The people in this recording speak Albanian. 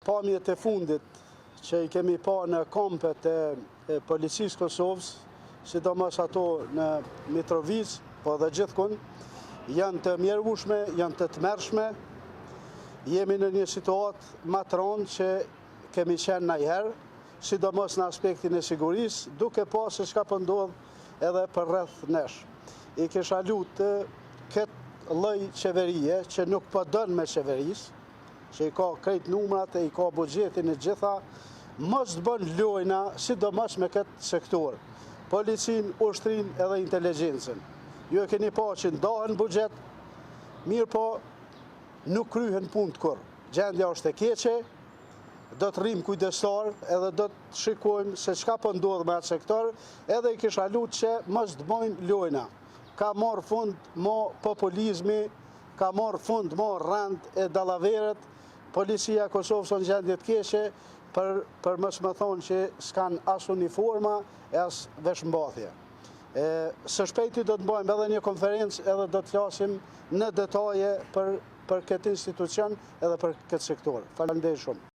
pamjet e fundit që i kemi pa në kampet e policisë Kosovës, sidomos ato në Mitrovic, po dhe gjithkund, janë të mjerueshme, janë të tmerrshme. Jemi në një situatë më të rëndë që kemi qenë ndonjëherë, sidomos në aspektin e sigurisë, duke pa se çka po ndodh edhe për rreth nesh. I kisha lutë këtë lloj qeverie që nuk po don me qeverisë, që i ka krejt numrat e i ka buxhetin e gjitha, mos të bën lojna, sidomos me këtë sektor, policin, ushtrin edhe inteligjencën. Ju e keni pa që ndahen buxhet, mirë po nuk kryhen punë kur. Gjendja është e keqe, do të rrim kujdestar edhe do të shikojmë se çka po ndodh me atë sektor, edhe i kisha lutë që mos të bëjnë lojna. Ka marrë fund mo populizmi, ka marrë fund mo rand e dallaveret. Policia e Kosovës në gjendje të keqe për mos më thonë që s'kan as uniforma e as veshmbathje. Së shpejti do të bëjmë edhe një konferencë edhe do të flasim në detaje për këtë institucion edhe për këtë sektor. Faleminderit shumë.